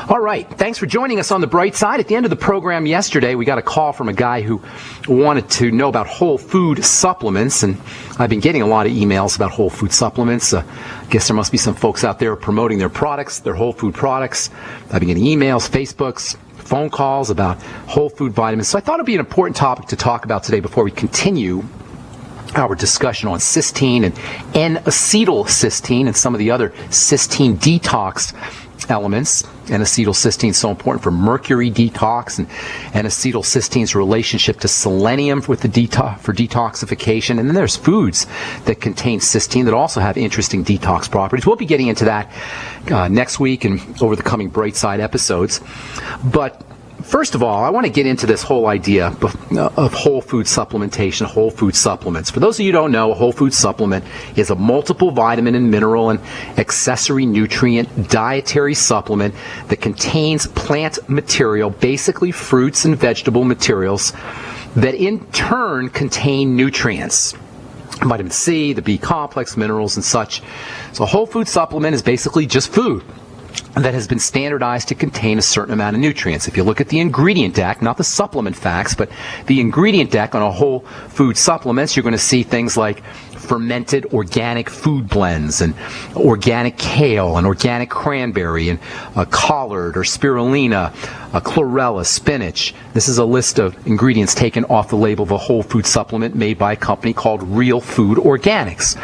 All right, thanks for joining us on the bright side. At the end of the program yesterday, we got a call from a guy who wanted to know about whole food supplements, and I've been getting a lot of emails about whole food supplements. I guess there must be some folks out there promoting their products, their whole food products. I've been getting emails, Facebooks, phone calls about whole food vitamins. So I thought it'd be an important topic to talk about today before we continue our discussion on cysteine and N-acetylcysteine and some of the other cysteine detox elements. N-acetylcysteine is so important for mercury detox, and N-acetylcysteine's relationship to selenium with the for detoxification. And then there's foods that contain cysteine that also have interesting detox properties. We'll be getting into that next week and over the coming Bright Side episodes. But first of all, I want to get into this whole idea of whole food supplementation, whole food supplements. For those of you who don't know, a whole food supplement is a multiple vitamin and mineral and accessory nutrient dietary supplement that contains plant material, basically fruits and vegetable materials, that in turn contain nutrients. Vitamin C, the B complex, minerals and such. So a whole food supplement is basically just food that has been standardized to contain a certain amount of nutrients. If you look at the ingredient deck, not the supplement facts, but the ingredient deck on a whole food supplements, you're going to see things like fermented organic food blends and organic kale and organic cranberry and collard or spirulina, chlorella, spinach. This is a list of ingredients taken off the label of a whole food supplement made by a company called Real Food Organics.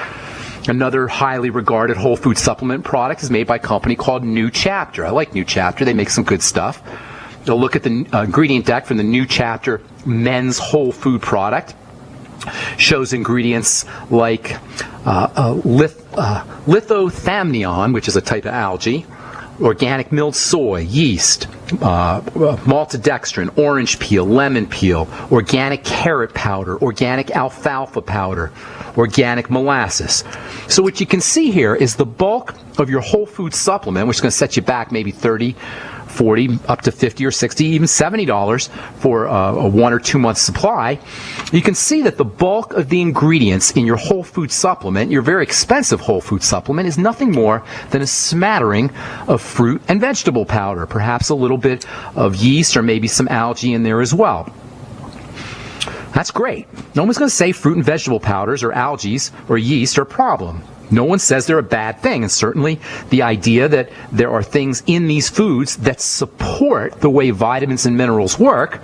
Another highly regarded whole food supplement product is made by a company called New Chapter. I like New Chapter. They make some good stuff. You'll look at the ingredient deck from the New Chapter men's whole food product. Shows ingredients like lithothamnion, which is a type of algae, organic milled soy, yeast, maltodextrin, orange peel, lemon peel, organic carrot powder, organic alfalfa powder, organic molasses. So what you can see here is the bulk of your whole food supplement, which is going to set you back maybe $30, $40, up to $50 or $60, even $70 for a 1 or 2 month supply. You can see that the bulk of the ingredients in your whole food supplement, your very expensive whole food supplement, is nothing more than a smattering of fruit and vegetable powder, perhaps a little bit of yeast or maybe some algae in there as well. That's great. No one's going to say fruit and vegetable powders or algae or yeast are a problem. No one says they're a bad thing, and certainly the idea that there are things in these foods that support the way vitamins and minerals work,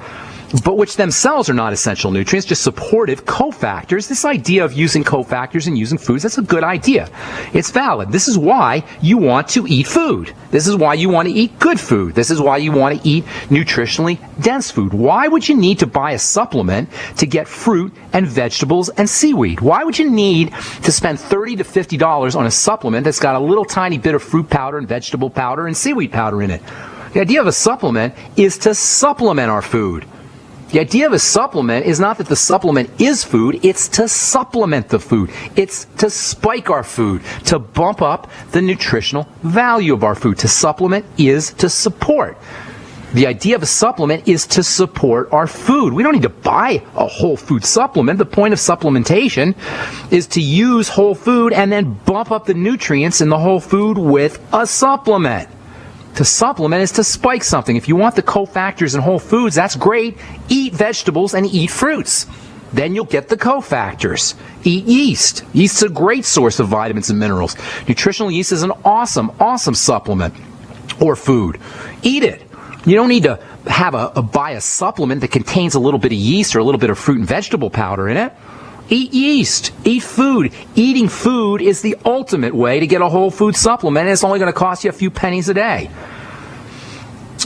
but which themselves are not essential nutrients, just supportive cofactors. This idea of using cofactors and using foods, that's a good idea. It's valid. This is why you want to eat food. This is why you want to eat good food. This is why you want to eat nutritionally dense food. Why would you need to buy a supplement to get fruit and vegetables and seaweed? Why would you need to spend $30 to $50 on a supplement that's got a little tiny bit of fruit powder and vegetable powder and seaweed powder in it? The idea of a supplement is to supplement our food. The idea of a supplement is not that the supplement is food, it's to supplement the food. It's to spike our food, to bump up the nutritional value of our food. To supplement is to support. The idea of a supplement is to support our food. We don't need to buy a whole food supplement. The point of supplementation is to use whole food and then bump up the nutrients in the whole food with a supplement. To supplement is to spike something. If you want the cofactors in whole foods, that's great. Eat vegetables and eat fruits. Then you'll get the cofactors. Eat yeast. Yeast's a great source of vitamins and minerals. Nutritional yeast is an awesome, awesome supplement or food. Eat it. You don't need to buy a supplement that contains a little bit of yeast or a little bit of fruit and vegetable powder in it. Eat yeast. Eat food. Eating food is the ultimate way to get a whole food supplement, and it's only going to cost you a few pennies a day.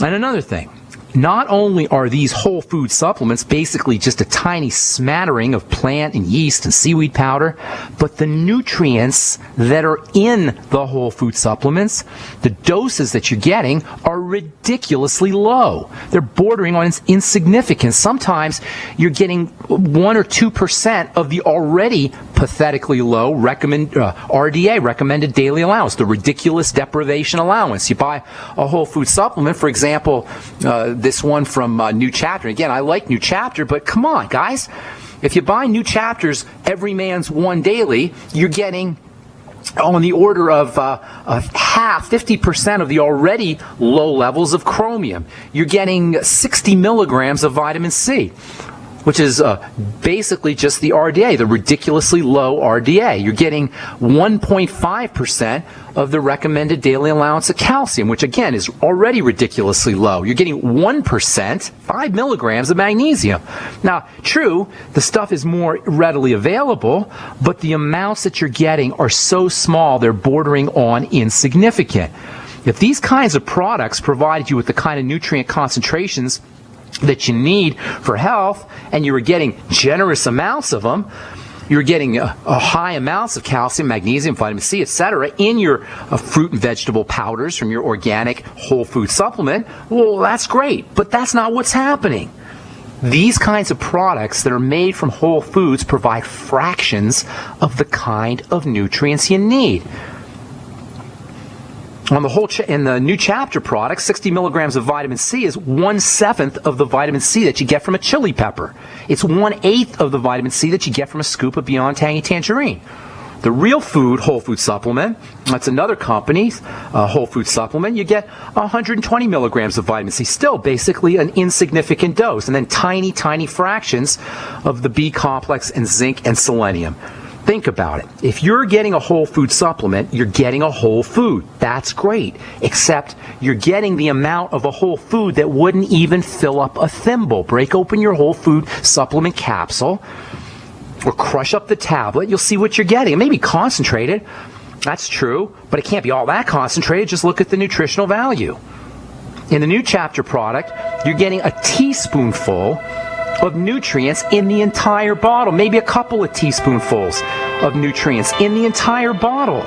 And another thing, not only are these whole food supplements basically just a tiny smattering of plant and yeast and seaweed powder, but the nutrients that are in the whole food supplements, the doses that you're getting, are ridiculously low. They're bordering on insignificance. Sometimes you're getting 1 or 2% of the already pathetically low RDA, recommended daily allowance, the ridiculous deprivation allowance. You buy a whole food supplement, for example, this one from New Chapter. Again, I like New Chapter, but come on, guys. If you buy New Chapter's Every Man's One Daily, you're getting on the order of half, 50% of the already low levels of chromium. You're getting 60 milligrams of vitamin C, which is basically just the RDA, the ridiculously low RDA. You're getting 1.5% of the recommended daily allowance of calcium, which again is already ridiculously low. You're getting 1%, 5 milligrams of magnesium. Now, true, the stuff is more readily available, but the amounts that you're getting are so small they're bordering on insignificant. If these kinds of products provided you with the kind of nutrient concentrations that you need for health, and you were getting generous amounts of them, you're getting high amounts of calcium, magnesium, vitamin C, etc., in your fruit and vegetable powders from your organic whole food supplement, well, that's great, but that's not what's happening. These kinds of products that are made from whole foods provide fractions of the kind of nutrients you need. On the whole in the new chapter product, 60 milligrams of vitamin C is 1/7 of the vitamin C that you get from a chili pepper. It's 1/8 of the vitamin C that you get from a scoop of Beyond Tangy Tangerine. The Real Food whole food supplement, that's another company's whole food supplement, you get 120 milligrams of vitamin C, still basically an insignificant dose, and then tiny, tiny fractions of the B complex and zinc and selenium. Think about it. If you're getting a whole food supplement, you're getting a whole food. That's great. Except you're getting the amount of a whole food that wouldn't even fill up a thimble. Break open your whole food supplement capsule or crush up the tablet. You'll see what you're getting. It may be concentrated. That's true. But it can't be all that concentrated. Just look at the nutritional value. In the new chapter product, you're getting a teaspoonful of nutrients in the entire bottle, maybe a couple of teaspoonfuls of nutrients in the entire bottle.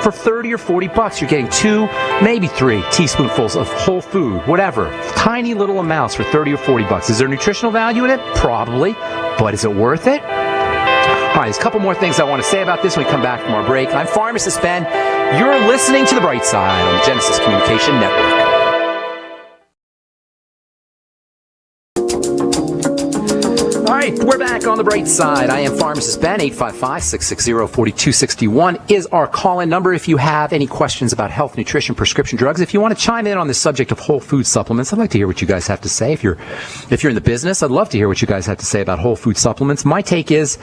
For 30 or 40 bucks, you're getting 2, maybe 3 teaspoonfuls of whole food, whatever. Tiny little amounts for 30 or 40 bucks. Is there nutritional value in it? Probably. But is it worth it? All right, there's a couple more things I want to say about this when we come back from our break. I'm Pharmacist Ben. You're listening to The Bright Side on the Genesis Communication Network. All right, we're back on The Bright Side. I am Pharmacist Ben. 855-660-4261 is our call-in number if you have any questions about health, nutrition, prescription drugs. If you want to chime in on the subject of whole food supplements, I'd like to hear what you guys have to say. If you're in the business, I'd love to hear what you guys have to say about whole food supplements. My take is,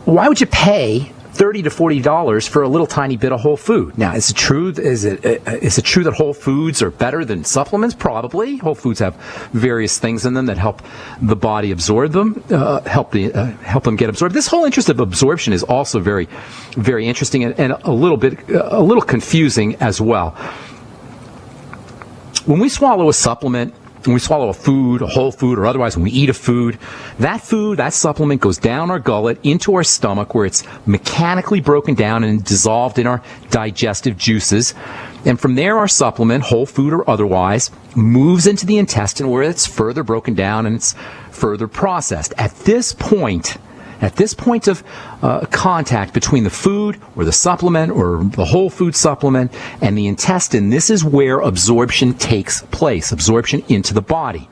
why would you pay $30 to $40 for a little tiny bit of whole food? Now, is it true that whole foods are better than supplements? Probably. Whole foods have various things in them that help the body absorb them, help them get absorbed. This whole interest of absorption is also very, very interesting and a little confusing as well. When we swallow a supplement, when we swallow a food, a whole food, or otherwise when we eat a food, that supplement goes down our gullet into our stomach where it's mechanically broken down and dissolved in our digestive juices. And from there, our supplement, whole food or otherwise, moves into the intestine where it's further broken down and it's further processed. At this point of contact between the food or the supplement or the whole food supplement and the intestine, this is where absorption takes place, absorption into the body.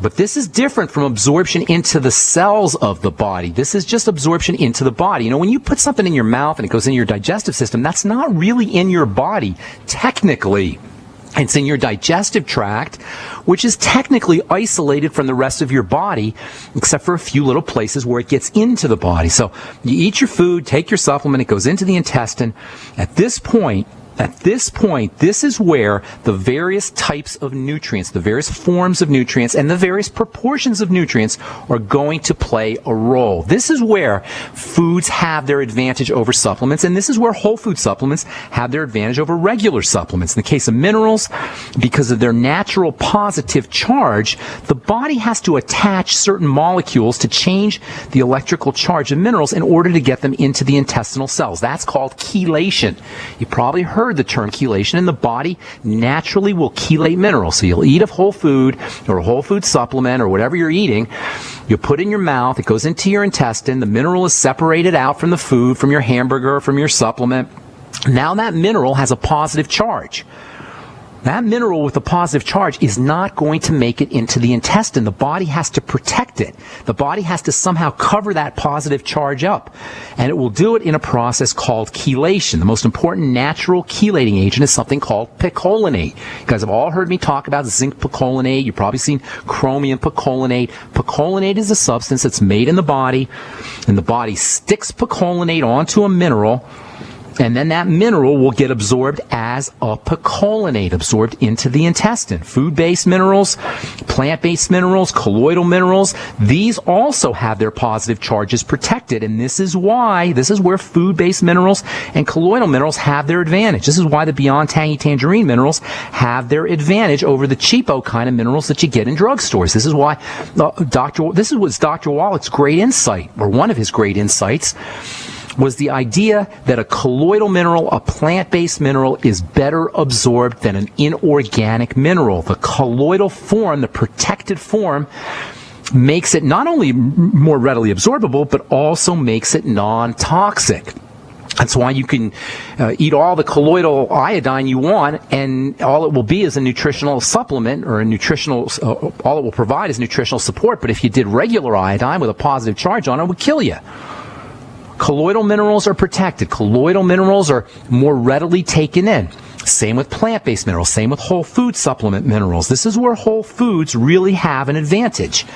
But this is different from absorption into the cells of the body. This is just absorption into the body. You know, when you put something in your mouth and it goes in your digestive system, that's not really in your body, technically. It's in your digestive tract, which is technically isolated from the rest of your body, except for a few little places where it gets into the body. So you eat your food, take your supplement, it goes into the intestine. At this point, this is where the various types of nutrients, the various forms of nutrients, and the various proportions of nutrients are going to play a role. This is where foods have their advantage over supplements, and this is where whole food supplements have their advantage over regular supplements. In the case of minerals, because of their natural positive charge, the body has to attach certain molecules to change the electrical charge of minerals in order to get them into the intestinal cells. That's called chelation. You probably heard the term chelation, and the body naturally will chelate minerals. So you'll eat a whole food or a whole food supplement or whatever you're eating, you put it in your mouth, it goes into your intestine, the mineral is separated out from the food, from your hamburger, from your supplement. Now that mineral has a positive charge. That mineral with the positive charge is not going to make it into the intestine. The body has to protect it. The body has to somehow cover that positive charge up. And it will do it in a process called chelation. The most important natural chelating agent is something called picolinate. You guys have all heard me talk about zinc picolinate. You've probably seen chromium picolinate. Picolinate is a substance that's made in the body, and the body sticks picolinate onto a mineral, and then that mineral will get absorbed as a picolinate, absorbed into the intestine. Food-based minerals, plant-based minerals, colloidal minerals, these also have their positive charges protected, and this is where food-based minerals and colloidal minerals have their advantage. This is why the Beyond Tangy Tangerine minerals have their advantage over the cheapo kind of minerals that you get in drugstores. This is why this was Dr. Wallach's great insight, or one of his great insights, was the idea that a colloidal mineral, a plant-based mineral, is better absorbed than an inorganic mineral. The colloidal form, the protected form, makes it not only more readily absorbable, but also makes it non-toxic. That's why you can eat all the colloidal iodine you want, and all it will be is a nutritional supplement, or all it will provide is nutritional support. But if you did regular iodine with a positive charge on it, it would kill you. Colloidal minerals are protected. Colloidal minerals are more readily taken in. Same with plant-based minerals. Same with whole food supplement minerals. This is where whole foods really have an advantage.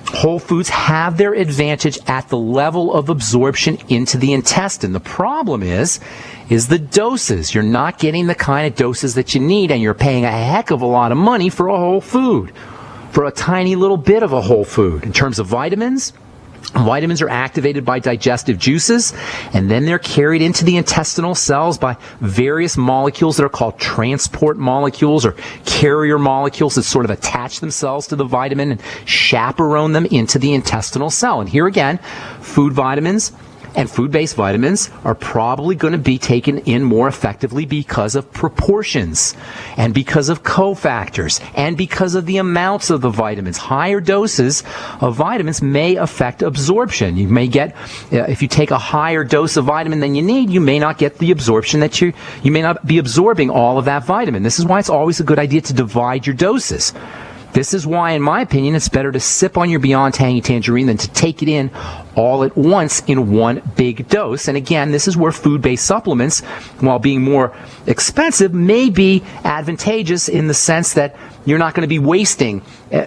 Whole foods have their advantage at the level of absorption into the intestine. The problem is the doses. You're not getting the kind of doses that you need, and you're paying a heck of a lot of money for a whole food, for a tiny little bit of a whole food. In terms of vitamins, vitamins are activated by digestive juices, and then they're carried into the intestinal cells by various molecules that are called transport molecules or carrier molecules that sort of attach themselves to the vitamin and chaperone them into the intestinal cell. And here again, food vitamins and food-based vitamins are probably going to be taken in more effectively because of proportions and because of cofactors and because of the amounts of the vitamins. Higher doses of vitamins may affect absorption. You may get, if you take a higher dose of vitamin than you need, you may not get the absorption that you may not be absorbing all of that vitamin. This is why it's always a good idea to divide your doses. This is why, in my opinion, it's better to sip on your Beyond Tangy Tangerine than to take it in all at once in one big dose. And again, this is where food-based supplements, while being more expensive, may be advantageous in the sense that you're not going to be wasting,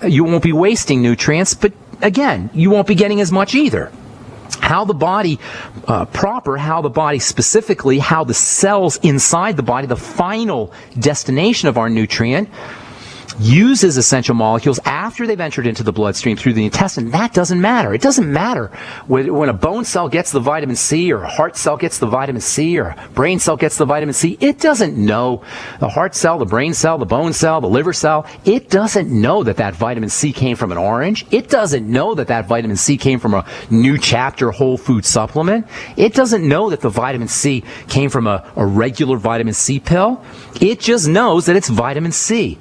you won't be wasting nutrients, but again, you won't be getting as much either. How the body how the body specifically, how the cells inside the body, the final destination of our nutrient, uses essential molecules after they've entered into the bloodstream through the intestine, that doesn't matter. It doesn't matter when a bone cell gets the vitamin C, or a heart cell gets the vitamin C, or a brain cell gets the vitamin C. It doesn't know, the heart cell, the brain cell, the bone cell, the liver cell, it doesn't know that that vitamin C came from an orange. It doesn't know that that vitamin C came from a New Chapter whole food supplement. It doesn't know that the vitamin C came from a regular vitamin C pill. It just knows that it's vitamin C.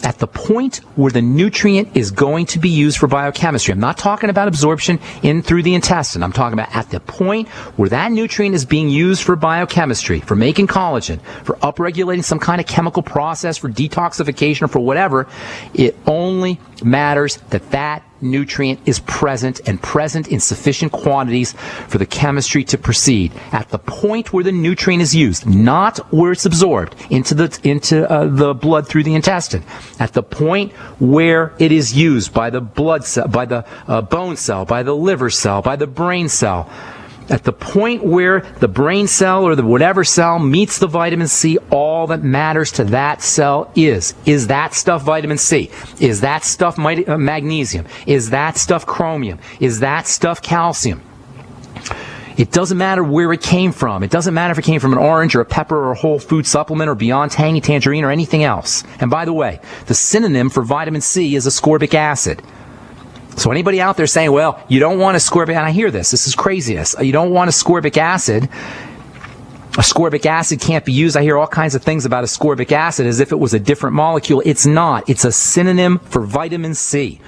At the point where the nutrient is going to be used for biochemistry. I'm not talking about absorption in through the intestine. I'm talking about at the point where that nutrient is being used for biochemistry, for making collagen, for upregulating some kind of chemical process, for detoxification, or for whatever. It only matters that that nutrient is present, and present in sufficient quantities for the chemistry to proceed. At the point where the nutrient is used, not where it's absorbed into the blood through the intestine. At the point where it is used by the blood cell, by the bone cell, by the liver cell, by the brain cell. At the point where the brain cell or the whatever cell meets the vitamin C, all that matters to that cell is that stuff vitamin C? Is that stuff magnesium? Is that stuff chromium? Is that stuff calcium? It doesn't matter where it came from. It doesn't matter if it came from an orange or a pepper or a whole food supplement or Beyond Tangy Tangerine or anything else. And by the way, the synonym for vitamin C is ascorbic acid. So anybody out there saying, well, you don't want ascorbic, and I hear this is craziness. You don't want ascorbic acid. Ascorbic acid can't be used. I hear all kinds of things about ascorbic acid as if it was a different molecule. It's not. It's a synonym for vitamin C.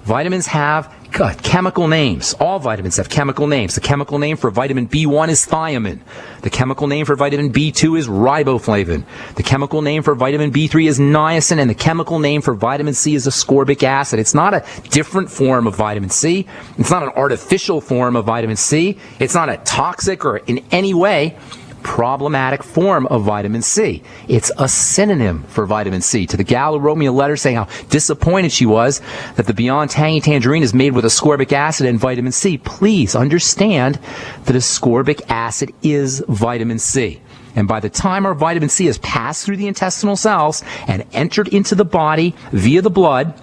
Vitamins have chemical names. All vitamins have chemical names. The chemical name for vitamin B1 is thiamine. The chemical name for vitamin B2 is riboflavin. The chemical name for vitamin B3 is niacin, and the chemical name for vitamin C is ascorbic acid. It's not a different form of vitamin C. It's not an artificial form of vitamin C. It's not a toxic or in any way problematic form of vitamin C. It's a synonym for vitamin C. To the gal who wrote me a letter saying how disappointed she was that the Beyond Tangy Tangerine is made with ascorbic acid and vitamin C, please understand that ascorbic acid is vitamin C. And by the time our vitamin C has passed through the intestinal cells and entered into the body via the blood,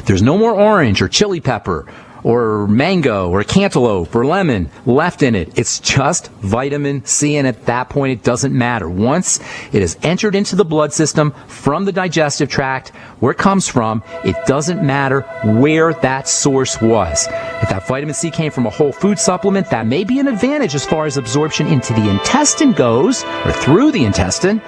there's no more orange or chili pepper or mango or cantaloupe or lemon left in it. It's just vitamin C, and at that point it doesn't matter. Once it has entered into the blood system from the digestive tract, where it comes from, it doesn't matter where that source was. If that vitamin C came from a whole food supplement, that may be an advantage as far as absorption into the intestine goes, or through the intestine,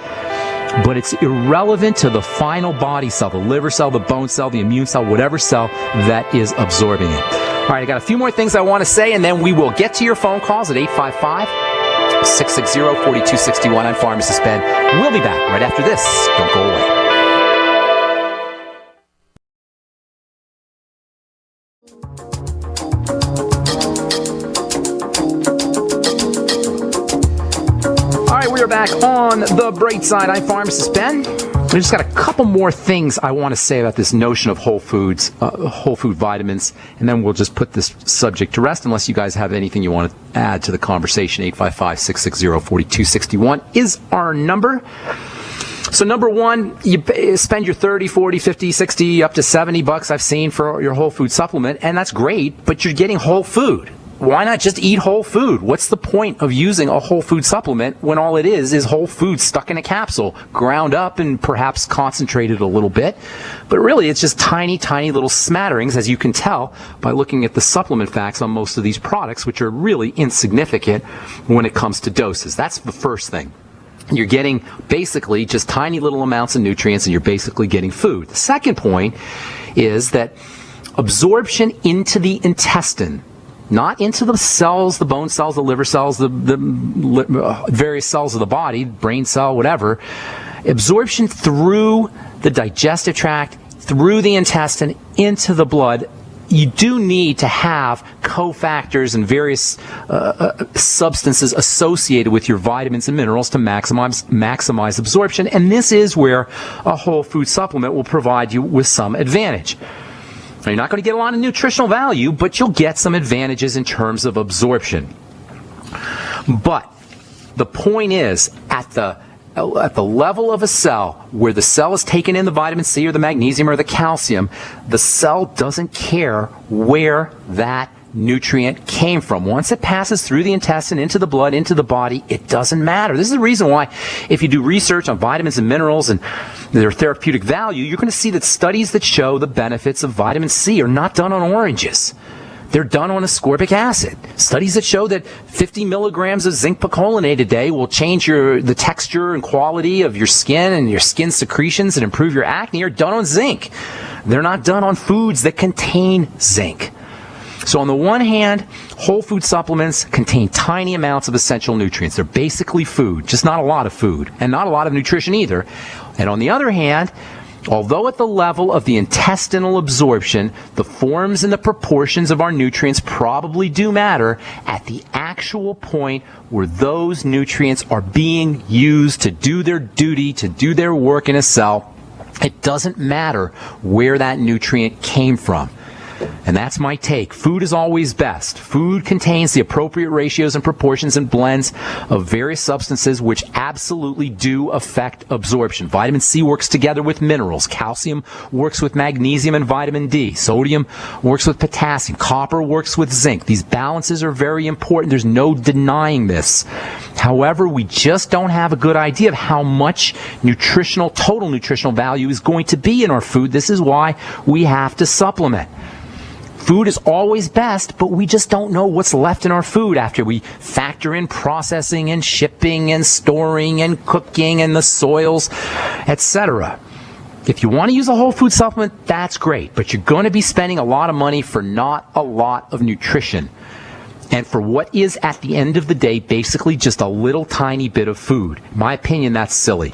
but it's irrelevant to the final body cell, the liver cell, the bone cell, the immune cell, whatever cell that is absorbing it. All right, I got a few more things I want to say, and then we will get to your phone calls at 855-660-4261. I'm Pharmacist Ben. We'll be back right after this. Don't go away. We're back on the bright side. I'm Pharmacist Ben. I just got a couple more things I want to say about this notion of whole foods, whole food vitamins, and then we'll just put this subject to rest unless you guys have anything you want to add to the conversation. 855-660-4261 is our number. So number one, you spend your 30, 40, 50, 60, up to $70 I've seen for your whole food supplement, and that's great, but you're getting whole food. Why not just eat whole food? What's the point of using a whole food supplement when all it is whole food stuck in a capsule, ground up and perhaps concentrated a little bit? But really, it's just tiny, tiny little smatterings, as you can tell by looking at the supplement facts on most of these products, which are really insignificant when it comes to doses. That's the first thing. You're getting basically just tiny little amounts of nutrients, and you're basically getting food. The second point is that absorption into the intestine, not into the cells, the bone cells, the liver cells, the various cells of the body, brain cell, whatever. Absorption through the digestive tract, through the intestine, into the blood. You do need to have cofactors and various substances associated with your vitamins and minerals to maximize absorption. And this is where a whole food supplement will provide you with some advantage. Now, you're not going to get a lot of nutritional value, but you'll get some advantages in terms of absorption. But the point is, at the level of a cell, where the cell is taking in the vitamin C or the magnesium or the calcium, the cell doesn't care where that nutrient came from. Once it passes through the intestine, into the blood, into the body, it doesn't matter. This is the reason why, if you do research on vitamins and minerals and their therapeutic value, you're going to see that studies that show the benefits of vitamin C are not done on oranges. They're done on ascorbic acid. Studies that show that 50 milligrams of zinc picolinate a day will change the texture and quality of your skin and your skin secretions and improve your acne are done on zinc. They're not done on foods that contain zinc. So on the one hand, whole food supplements contain tiny amounts of essential nutrients. They're basically food, just not a lot of food, and not a lot of nutrition either. And on the other hand, although at the level of the intestinal absorption, the forms and the proportions of our nutrients probably do matter, at the actual point where those nutrients are being used to do their duty, to do their work in a cell, it doesn't matter where that nutrient came from. And that's my take. Food is always best. Food contains the appropriate ratios and proportions and blends of various substances which absolutely do affect absorption. Vitamin C works together with minerals. Calcium works with magnesium and vitamin D. Sodium works with potassium. Copper works with zinc. These balances are very important. There's no denying this. However, we just don't have a good idea of how much total nutritional value is going to be in our food. This is why we have to supplement. Food is always best, but we just don't know what's left in our food after we factor in processing and shipping and storing and cooking and the soils, etc. If you want to use a whole food supplement, that's great, but you're going to be spending a lot of money for not a lot of nutrition. And for what is, at the end of the day, basically just a little tiny bit of food. In my opinion, that's silly.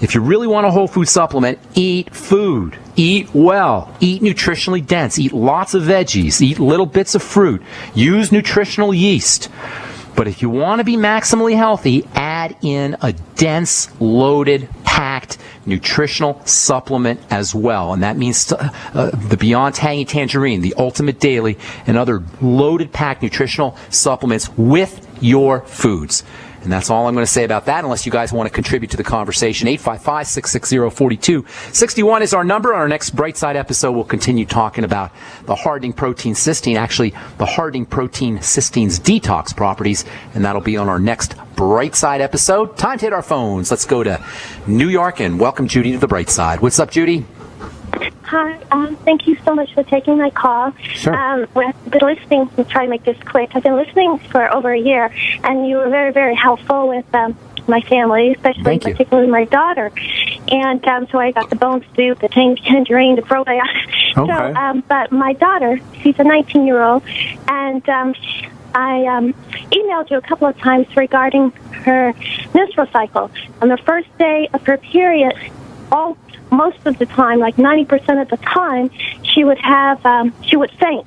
If you really want a whole food supplement, eat food. Eat well. Eat nutritionally dense. Eat lots of veggies. Eat little bits of fruit. Use nutritional yeast. But if you want to be maximally healthy, add in a dense, loaded, packed nutritional supplement as well. And that means the Beyond Tangy Tangerine, the Ultimate Daily, and other loaded, packed nutritional supplements with your foods. And that's all I'm going to say about that, unless you guys want to contribute to the conversation. 855-660-4261 is our number. On our next Brightside episode, we'll continue talking about the hardening protein cysteine, actually the hardening protein cysteine's detox properties, and that'll be on our next Brightside episode. Time to hit our phones. Let's go to New York and welcome Judy to the Brightside. What's up, Judy? Hi, thank you so much for taking my call. Sure. I've been listening, I'll try to make this quick. I've been listening for over a year, and you were very, very helpful with my family, especially particularly my daughter. And so I got the bone soup, the tangerine, the probiotic. Okay. So, but my daughter, she's a 19-year-old, and I emailed you a couple of times regarding her menstrual cycle. On the first day of her period, most of the time, like 90% of the time, she would faint,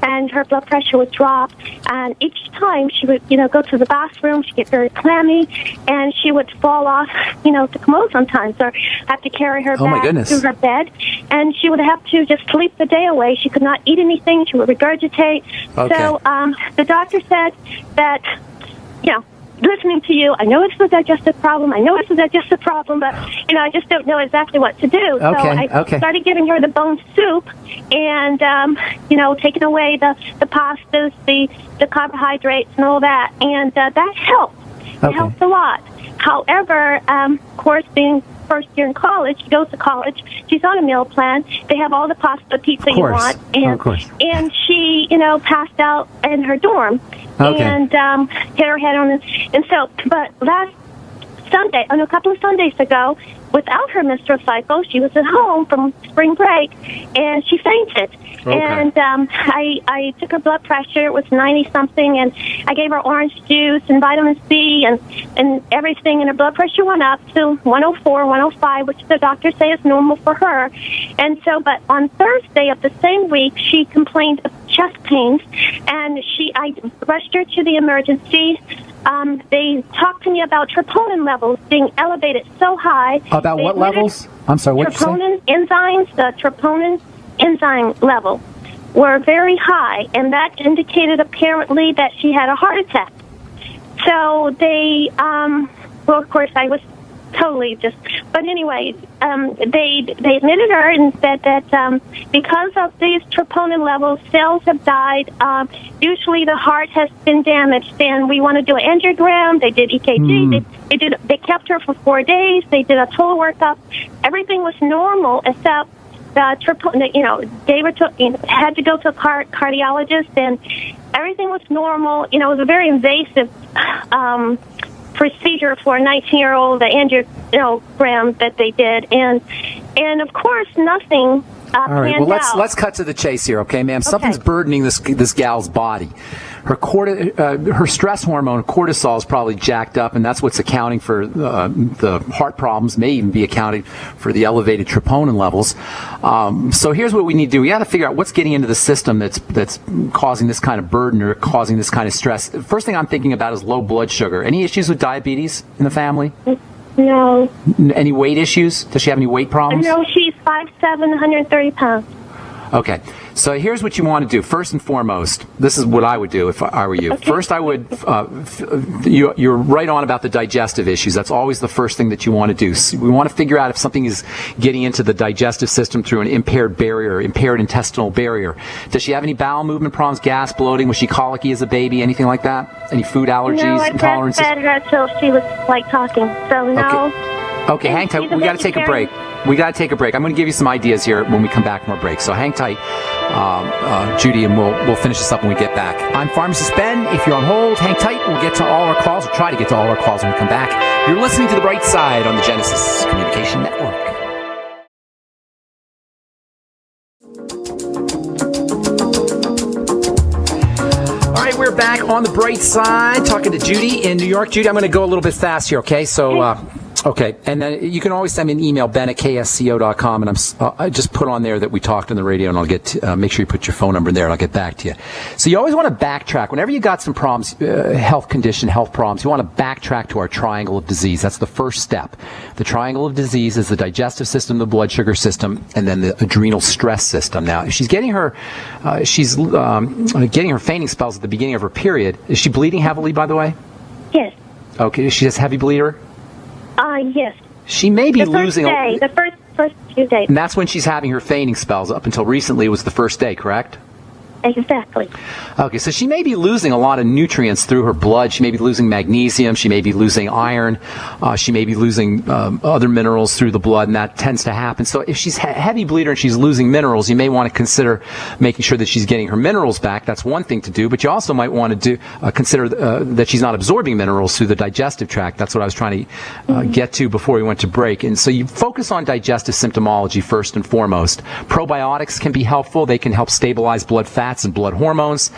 and her blood pressure would drop. And each time she would, go to the bathroom, she'd get very clammy, and she would fall off, the commode sometimes, or have to carry her back to her bed, and she would have to just sleep the day away. She could not eat anything. She would regurgitate. Okay. So the doctor said that, listening to you, I know it's a digestive problem. But, I just don't know exactly what to do. Okay. So I started giving her the bone soup and, taking away the pastas, the carbohydrates and all that. And that helped. It helped a lot. However, of course, being first year in college, she goes to college, she's on a meal plan. They have all the pasta, pizza you want. And she, passed out in her dorm. And hit her head on it. And so, but last Sunday, a couple of Sundays ago, without her menstrual cycle, she was at home from spring break, and she fainted. Okay. And I took her blood pressure. It was 90-something, and I gave her orange juice and vitamin C and everything, and her blood pressure went up to 104, 105, which the doctors say is normal for her. And so, but on Thursday of the same week, she complained of chest pains, and I rushed her to the emergency. They talked to me about troponin levels being elevated so high. About what levels? I'm sorry, what did you say? Troponin enzymes, the troponin enzyme level were very high, and that indicated apparently that she had a heart attack. So they, of course, I was totally but anyway, they admitted her and said that because of these troponin levels, cells have died. Usually the heart has been damaged, and we want to do an angiogram. They did EKG. They kept her for 4 days. They did a total workup. Everything was normal except the troponin. Gave her had to go to a cardiologist, and everything was normal. It was a very invasive procedure for a 19-year-old, the angiogram that they did, and of course nothing. All right. Well, let's cut to the chase here, okay, ma'am? Something's burdening this gal's body. Her stress hormone, cortisol, is probably jacked up, and that's what's accounting for the heart problems. May even be accounting for the elevated troponin levels. So here's what we need to do: we got to figure out what's getting into the system that's causing this kind of burden or causing this kind of stress. The first thing I'm thinking about is low blood sugar. Any issues with diabetes in the family? No. Any weight issues? Does she have any weight problems? No, she's 5'7", 130 pounds. Okay, so here's what you want to do. First and foremost, this is what I would do if I were you. Okay. First, I would, you're right on about the digestive issues. That's always the first thing that you want to do. So we want to figure out if something is getting into the digestive system through an impaired intestinal barrier. Does she have any bowel movement problems, gas, bloating? Was she colicky as a baby? Anything like that? Any food allergies, intolerances? No, I breastfed her till she was talking. So no. Okay, hang tight. We got to take a break. I'm going to give you some ideas here when we come back from our break. So hang tight, Judy, and we'll finish this up when we get back. I'm Pharmacist Ben. If you're on hold, hang tight. We'll get to all our calls. We'll try to get to all our calls when we come back. You're listening to The Bright Side on the Genesis Communication Network. back on the bright side, talking to Judy in New York. Judy, I'm going to go a little bit fast here, okay? So, okay, and then you can always send me an email, ben@ksco.com, and I just put on there that we talked on the radio, and I'll get to, make sure you put your phone number in there, and I'll get back to you. So you always want to backtrack. Whenever you got some problems, health problems, you want to backtrack to our triangle of disease. That's the first step. The triangle of disease is the digestive system, the blood sugar system, and then the adrenal stress system. Now, if she's getting her fainting spells at the beginning of her period. Is she bleeding heavily, by the way? Yes. Okay, she has heavy bleeder? Yes. She may be losing... The first few days. And that's when she's having her fainting spells. Up until recently, it was the first day, correct? Exactly. Okay, so she may be losing a lot of nutrients through her blood. She may be losing magnesium. She may be losing iron. She may be losing other minerals through the blood, and that tends to happen. So if she's heavy bleeder and she's losing minerals, you may want to consider making sure that she's getting her minerals back. That's one thing to do, but you also might want to consider that she's not absorbing minerals through the digestive tract. That's what I was trying to get to before we went to break. And so you focus on digestive symptomology first and foremost. Probiotics can be helpful. They can help stabilize blood fats and blood hormones,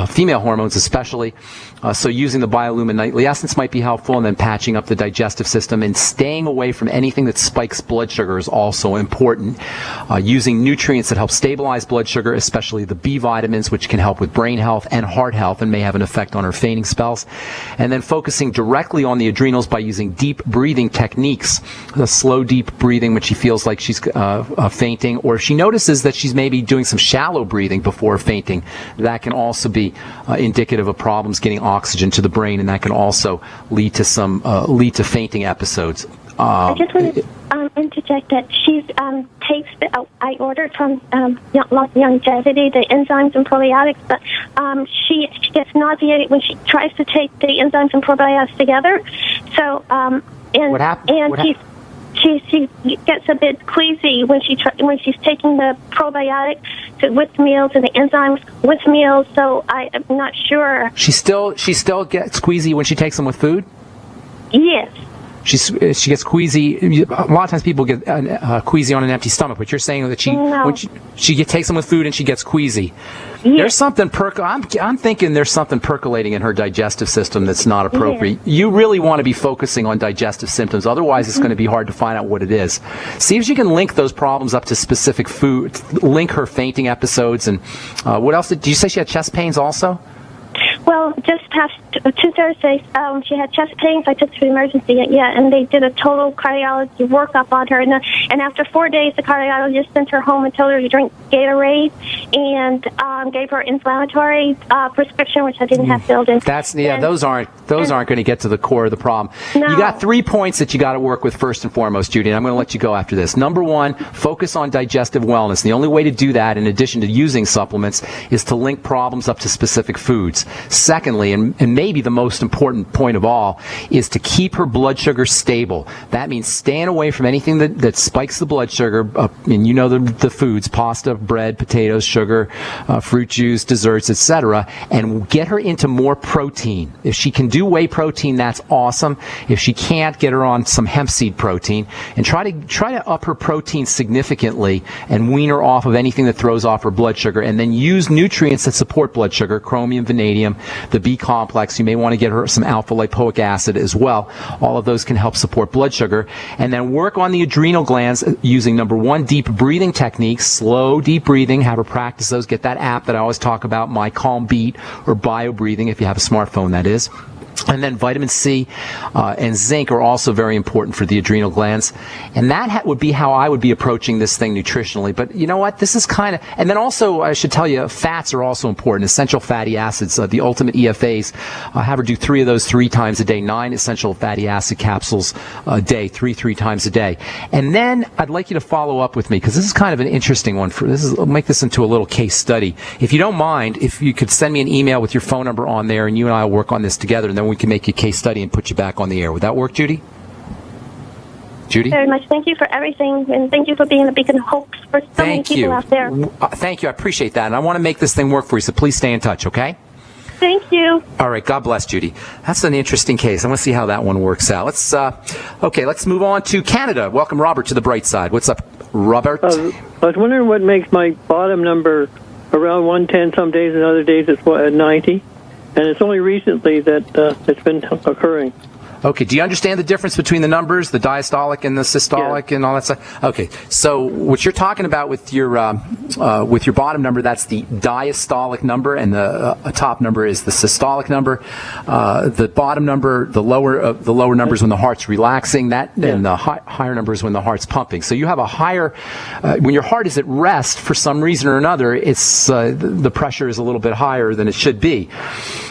female hormones especially. So using the Biolumin Nightly Essence might be helpful, and then patching up the digestive system and staying away from anything that spikes blood sugar is also important. Using nutrients that help stabilize blood sugar, especially the B vitamins, which can help with brain health and heart health and may have an effect on her fainting spells. And then focusing directly on the adrenals by using deep breathing techniques, the slow deep breathing when she feels like she's fainting, or if she notices that she's maybe doing some shallow breathing before fainting, that can also be indicative of problems getting oxygen to the brain, and that can also lead to fainting episodes. I just want to interject that she's takes I ordered from Longevity the enzymes and probiotics, but she gets nauseated when she tries to take the enzymes and probiotics together. So what happened? She gets a bit queasy when she's taking the probiotics with meals and the enzymes with meals. So I'm not sure. She still gets queasy when she takes them with food? Yes. She gets queasy. A lot of times people get queasy on an empty stomach, but you're saying that when she takes them with food and she gets queasy. Yes. There's something I'm thinking there's something percolating in her digestive system that's not appropriate. Yeah. You really want to be focusing on digestive symptoms. Otherwise, it's going to be hard to find out what it is. See if you can link those problems up to specific food. Link her fainting episodes. And what else? Did you say she had chest pains also? Well, just past 2 Thursdays, she had chest pains. I took her to the emergency, and they did a total cardiology workup on her. And after 4 days, the cardiologist sent her home and told her to drink Gatorade and gave her inflammatory prescription, which I didn't have filled in. Those aren't going to get to the core of the problem. No. You got 3 points that you got to work with first and foremost, Judy, and I'm going to let you go after this. Number 1, focus on digestive wellness. The only way to do that, in addition to using supplements, is to link problems up to specific foods. Secondly, and maybe the most important point of all, is to keep her blood sugar stable. That means staying away from anything that spikes the blood sugar, and you know the foods, pasta, bread, potatoes, sugar, fruit juice, desserts, etc., and get her into more protein. If she can do whey protein, that's awesome. If she can't, get her on some hemp seed protein, and try to up her protein significantly and wean her off of anything that throws off her blood sugar, and then use nutrients that support blood sugar, chromium, vanadium, the B complex. You may want to get her some alpha lipoic acid as well. All of those can help support blood sugar. And then work on the adrenal glands using, number 1, deep breathing techniques, slow deep breathing. Have her practice those. Get that app that I always talk about, My Calm Beat, or bio breathing if you have a smartphone, that is. And then vitamin C and zinc are also very important for the adrenal glands. And that would be how I would be approaching this thing nutritionally. But you know what? This is kind of... And then also, I should tell you, fats are also important. Essential fatty acids, the ultimate EFAs. Have her do 3 of those 3 times a day. 9 essential fatty acid capsules a day, 3 times a day. And then I'd like you to follow up with me, because this is kind of an interesting one. I'll make this into a little case study. If you don't mind, if you could send me an email with your phone number on there, and you and I will work on this together, and then we can make a case study and put you back on the air. Would that work, Judy? Judy? Very much. Thank you for everything, and thank you for being a beacon of hope for so many people out there. Thank you. I appreciate that, and I want to make this thing work for you, so please stay in touch, okay? Thank you. All right. God bless, Judy. That's an interesting case. I want to see how that one works out. Let's move on to Canada. Welcome, Robert, to the bright side. What's up, Robert? I was wondering what makes my bottom number around 110 some days, and other days it's at 90. And it's only recently that it's been occurring. Okay, do you understand the difference between the numbers, the diastolic and the systolic and all that stuff? Okay, so what you're talking about with your bottom number, that's the diastolic number, and the top number is the systolic number. The bottom number, the lower number is when the heart's relaxing, and the higher number is when the heart's pumping. So you have a higher, when your heart is at rest for some reason or another, it's the pressure is a little bit higher than it should be.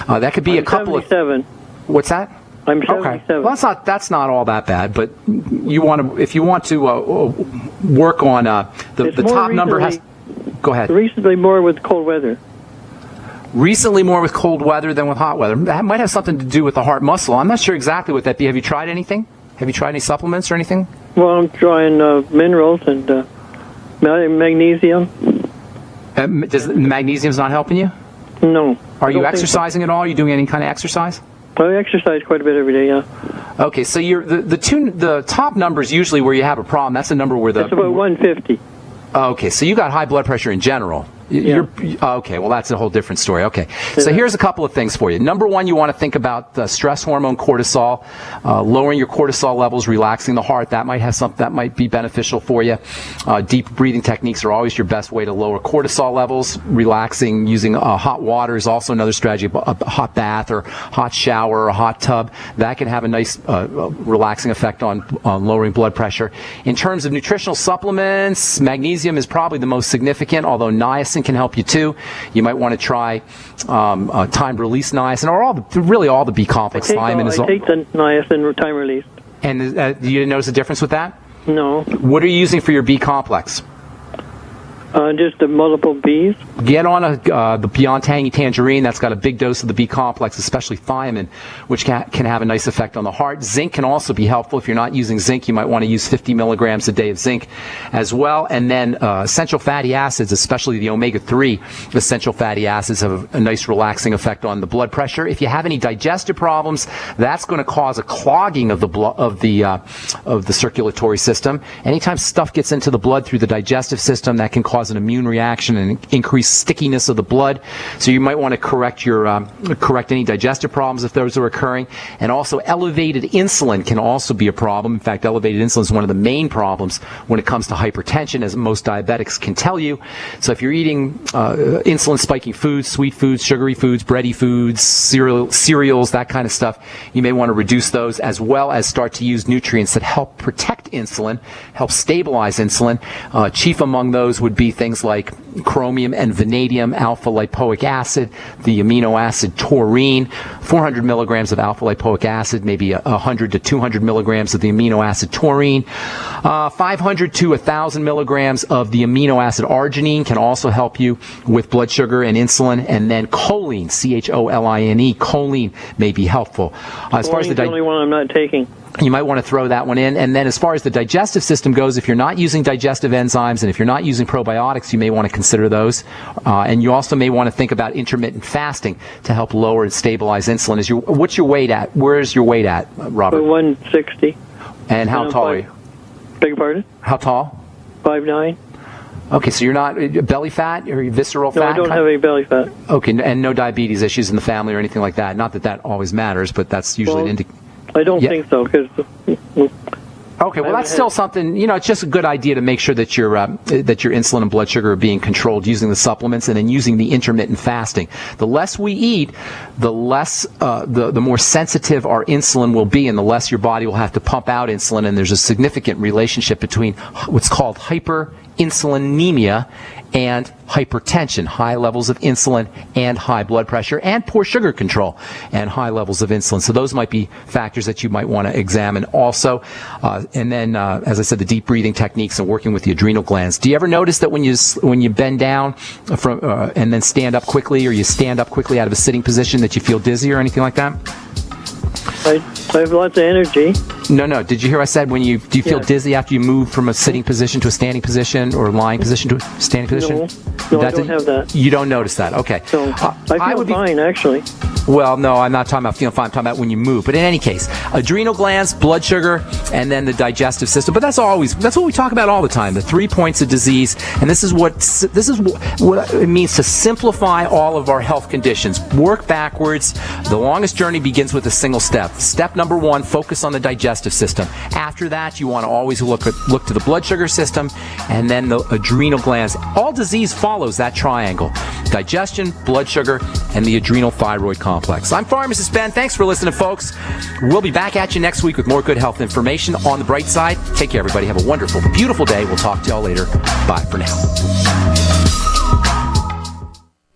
That could be a couple 77. What's that? I'm 77. Okay. Well, that's not all that bad, but if you want to work on the top number has. Go ahead. Recently, more with cold weather. Recently, more with cold weather than with hot weather. That might have something to do with the heart muscle. I'm not sure exactly what that be. Have you tried anything? Have you tried any supplements or anything? Well, I'm trying minerals and magnesium. Does magnesium's not helping you? No. Are you exercising at all? Are you doing any kind of exercise? I exercise quite a bit every day, yeah. Okay, so the top numbers usually where you have a problem. That's the number where It's about 150. Okay, so you got high blood pressure in general. Yeah. Okay, well, that's a whole different story. Okay, so here's a couple of things for you. Number one, you want to think about the stress hormone cortisol, lowering your cortisol levels, relaxing the heart. That might have something that might be beneficial for you. Deep breathing techniques are always your best way to lower cortisol levels. Relaxing using hot water is also another strategy. A hot bath or hot shower or a hot tub, that can have a nice relaxing effect on lowering blood pressure. In terms of nutritional supplements, magnesium is probably the most significant, although niacin can help you too. You might want to try time release niacin, or all the B complex. I take the niacin time release. And you didn't notice a difference with that? No. What are you using for your B complex? Just the multiple Bs. Get on the Beyond Tangy Tangerine. That's got a big dose of the B complex, especially thiamine, which can have a nice effect on the heart. Zinc can also be helpful. If you're not using zinc, you might want to use 50 milligrams a day of zinc as well. And then essential fatty acids, especially the omega-3 essential fatty acids, have a nice relaxing effect on the blood pressure. If you have any digestive problems, that's going to cause a clogging of the of the circulatory system. Anytime stuff gets into the blood through the digestive system, that can cause an immune reaction and increase stickiness of the blood. So you might want to correct any digestive problems if those are occurring. And also elevated insulin can also be a problem. In fact, elevated insulin is one of the main problems when it comes to hypertension, as most diabetics can tell you. So if you're eating insulin spiking foods, sweet foods, sugary foods, bready foods, cereals, that kind of stuff, you may want to reduce those, as well as start to use nutrients that help protect insulin, help stabilize insulin. Chief among those would be things like chromium and vanadium, alpha lipoic acid, the amino acid taurine, 400 milligrams of alpha lipoic acid, maybe 100 to 200 milligrams of the amino acid taurine, 500 to 1,000 milligrams of the amino acid arginine can also help you with blood sugar and insulin, and then choline, choline, choline may be helpful. As far as the only one I'm not taking. You might want to throw that one in. And then as far as the digestive system goes, if you're not using digestive enzymes and if you're not using probiotics, you may want to consider those. And you also may want to think about intermittent fasting to help lower and stabilize insulin. What's your weight at? Where's your weight at, Robert? 160. And how tall are you? Beg your pardon? How tall? 5'9". Okay, so you're not belly fat or visceral fat? No, I don't have any belly fat. Okay, and no diabetes issues in the family or anything like that. Not that that always matters, but that's usually an indication. I don't think so, because... Okay, well, that's still something, it's just a good idea to make sure that your insulin and blood sugar are being controlled using the supplements and then using the intermittent fasting. The less we eat, the less, the more sensitive our insulin will be, and the less your body will have to pump out insulin, and there's a significant relationship between what's called hyperinsulinemia and hypertension, high levels of insulin and high blood pressure, and poor sugar control and high levels of insulin. So those might be factors that you might want to examine also. And then, as I said, the deep breathing techniques and working with the adrenal glands. Do you ever notice that when you bend down and then stand up quickly, or you stand up quickly out of a sitting position, that you feel dizzy or anything like that? I have lots of energy. No. Did you hear I said do you feel Yes. dizzy after you move from a sitting position to a standing position or lying position to a standing position? No, I don't have that. You don't notice that. Okay. So I feel fine, actually. Well, no, I'm not talking about feeling fine. I'm talking about when you move. But in any case, adrenal glands, blood sugar, and then the digestive system. But that's what we talk about all the time. The 3 points of disease, and this is what it means to simplify all of our health conditions. Work backwards. The longest journey begins with a single step. Step number 1: focus on the digestive system. After that, you want to always look to the blood sugar system, and then the adrenal glands. All disease follows that triangle: digestion, blood sugar, and the adrenal thyroid complex. I'm Pharmacist Ben. Thanks for listening, folks. We'll be back at you next week with more good health information. On the bright side, take care, everybody. Have a wonderful, beautiful day. We'll talk to y'all later. Bye for now.